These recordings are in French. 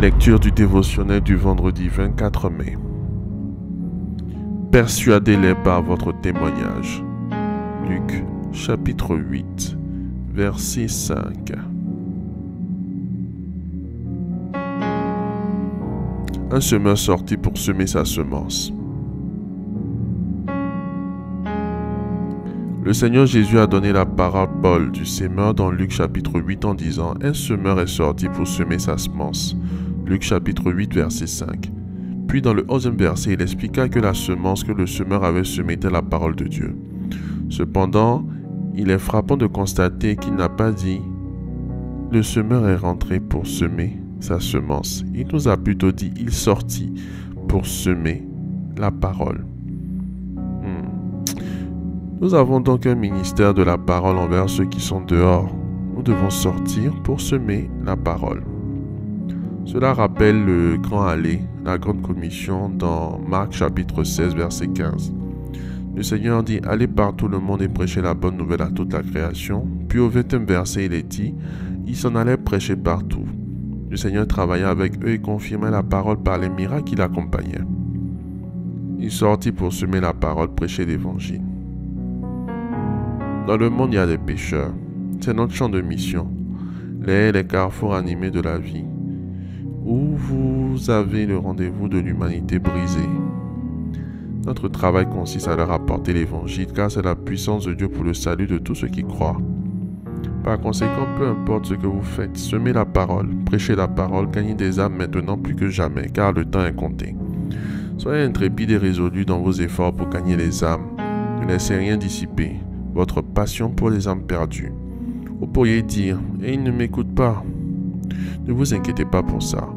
Lecture du dévotionnel du vendredi 24 mai. Persuadez-les par votre témoignage. Luc, chapitre 8, verset 5. Un semeur sortit pour semer sa semence. Le Seigneur Jésus a donné la parabole du semeur dans Luc chapitre 8 en disant « Un semeur est sorti pour semer sa semence ». Luc chapitre 8 verset 5. Puis dans le 11e verset, il expliqua que la semence que le semeur avait semée était la parole de Dieu. Cependant, il est frappant de constater qu'il n'a pas dit « Le semeur est rentré pour semer sa semence ». Il nous a plutôt dit « Il sortit pour semer la parole ». Nous avons donc un ministère de la parole envers ceux qui sont dehors. Nous devons sortir pour semer la parole. Cela rappelle le grand aller, la grande commission dans Marc chapitre 16 verset 15. Le Seigneur dit « Allez par tout le monde et prêchez la bonne nouvelle à toute la création ». Puis au 20e verset, il est dit « Ils s'en allaient prêcher partout ». Le Seigneur travaillait avec eux et confirmait la parole par les miracles qui l'accompagnaient. Il sortit pour semer la parole, prêcher l'évangile. Dans le monde, il y a des pécheurs. C'est notre champ de mission. Les carrefours animés de la vie, où vous avez le rendez-vous de l'humanité brisée. Notre travail consiste à leur apporter l'évangile, car c'est la puissance de Dieu pour le salut de tous ceux qui croient. Par conséquent, peu importe ce que vous faites, semez la parole, prêchez la parole, gagnez des âmes maintenant plus que jamais, car le temps est compté. Soyez intrépides et résolus dans vos efforts pour gagner les âmes. Ne laissez rien dissiper votre passion pour les âmes perdues. Vous pourriez dire « Et ils ne m'écoutent pas ». Ne vous inquiétez pas pour ça.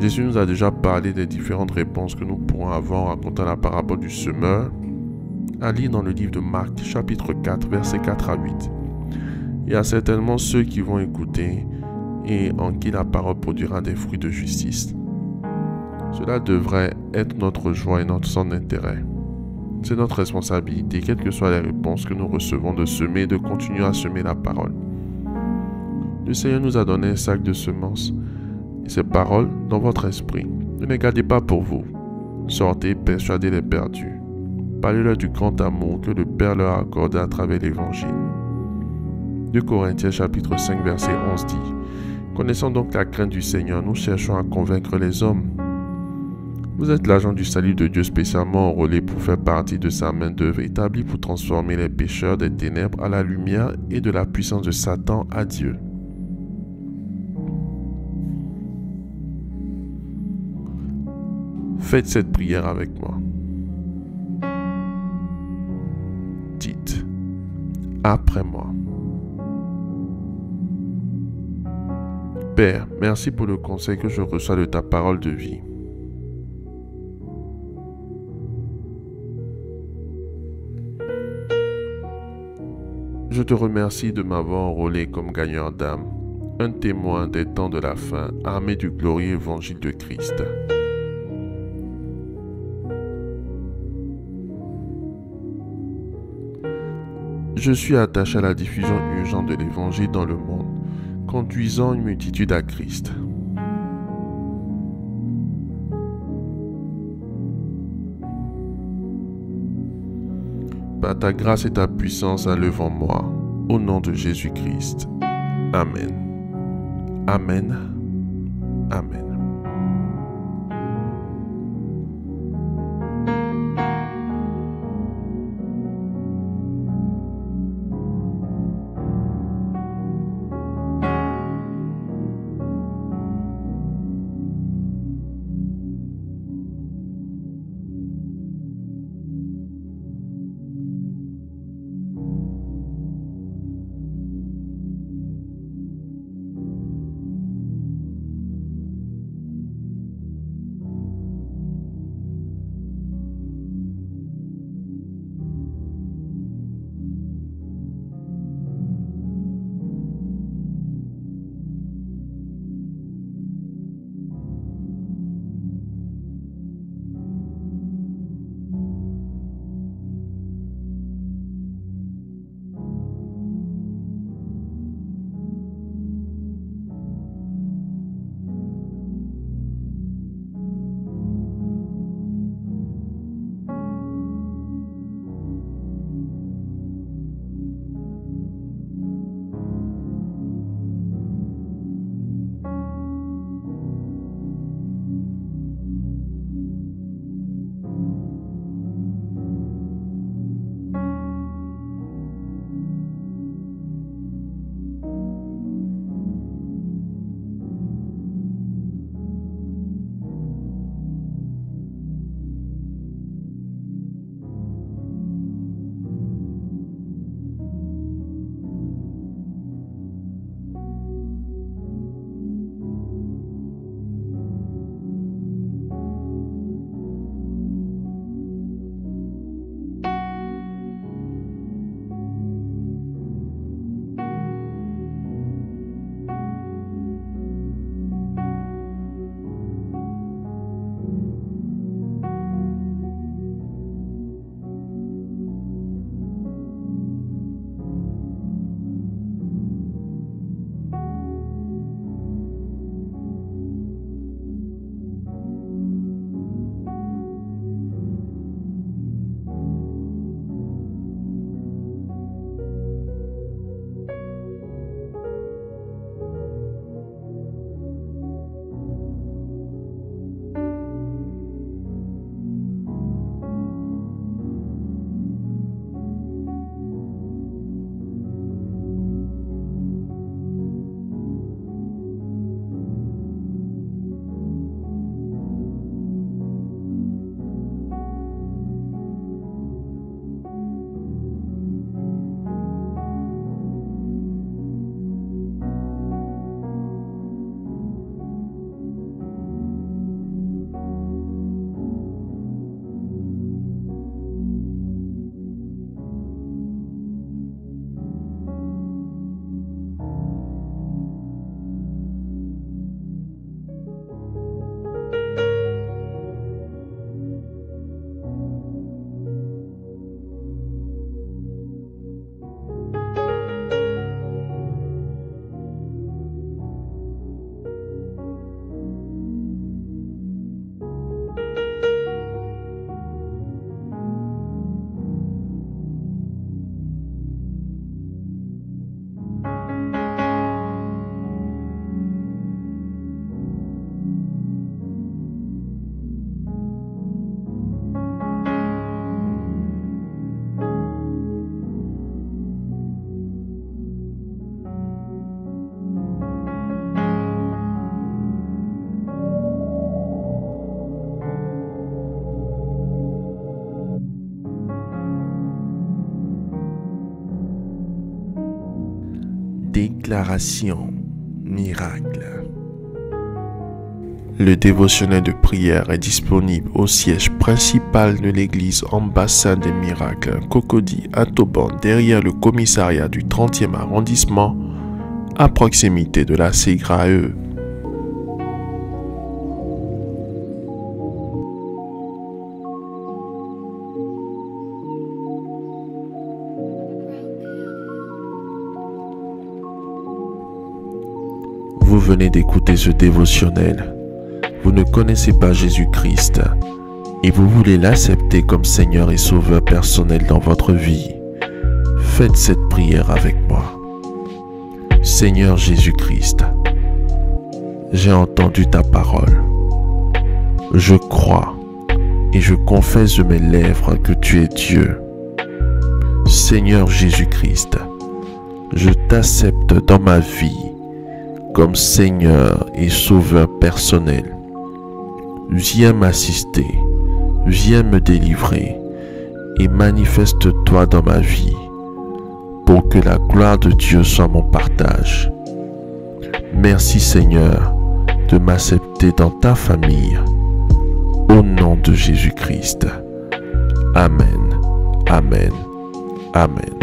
Jésus nous a déjà parlé des différentes réponses que nous pourrons avoir en racontant la parabole du semeur, à lire dans le livre de Marc, chapitre 4, versets 4 à 8. Il y a certainement ceux qui vont écouter et en qui la parole produira des fruits de justice. Cela devrait être notre joie et notre centre d'intérêt. C'est notre responsabilité, quelles que soient les réponses que nous recevons, de semer et de continuer à semer la parole. Le Seigneur nous a donné un sac de semences et ces paroles dans votre esprit. Ne les gardez pas pour vous. Sortez, persuadez les perdus. Parlez-leur du grand amour que le Père leur a accordé à travers l'Évangile. 2 Corinthiens chapitre 5 verset 11 dit « Connaissant donc la crainte du Seigneur, nous cherchons à convaincre les hommes. » Vous êtes l'agent du salut de Dieu spécialement enrôlé pour faire partie de sa main d'œuvre établie pour transformer les pécheurs des ténèbres à la lumière et de la puissance de Satan à Dieu. Faites cette prière avec moi. Dites, après moi. Père, merci pour le conseil que je reçois de ta parole de vie. Je te remercie de m'avoir enrôlé comme gagneur d'âme, un témoin des temps de la fin, armé du glorieux évangile de Christ. Je suis attaché à la diffusion urgente de l'évangile dans le monde, conduisant une multitude à Christ. Par ta grâce et ta puissance à l'œuvre en moi, au nom de Jésus-Christ. Amen. Amen. Amen. Déclaration miracle. Le dévotionnel de prière est disponible au siège principal de l'église Ambassade des Miracles, Cocody à Toban, derrière le commissariat du 30e arrondissement, à proximité de la CYAE. Vous venez d'écouter ce dévotionnel. Vous ne connaissez pas Jésus-Christ et vous voulez l'accepter comme Seigneur et Sauveur personnel dans votre vie. Faites cette prière avec moi. Seigneur Jésus-Christ, j'ai entendu ta parole. Je crois et je confesse de mes lèvres que tu es Dieu. Seigneur Jésus-Christ, je t'accepte dans ma vie comme Seigneur et Sauveur personnel. Viens m'assister, viens me délivrer et manifeste-toi dans ma vie pour que la gloire de Dieu soit mon partage. Merci Seigneur de m'accepter dans ta famille. Au nom de Jésus-Christ. Amen, amen, amen.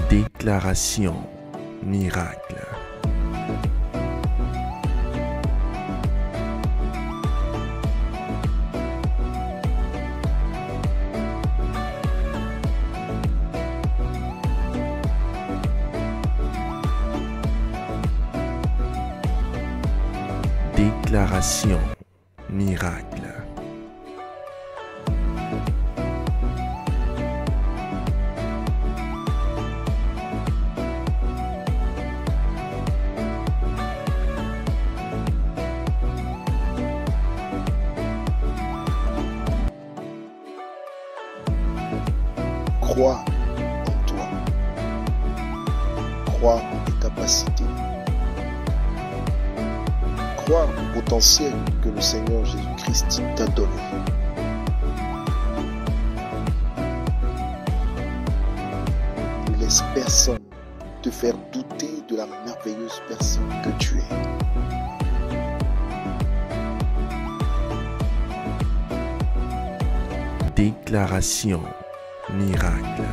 Déclaration miracle. Déclaration miracle. Crois en toi. Crois en tes capacités. Crois au potentiel que le Seigneur Jésus-Christ t'a donné. Ne laisse personne te faire douter de la merveilleuse personne que tu es. Déclaration miracle.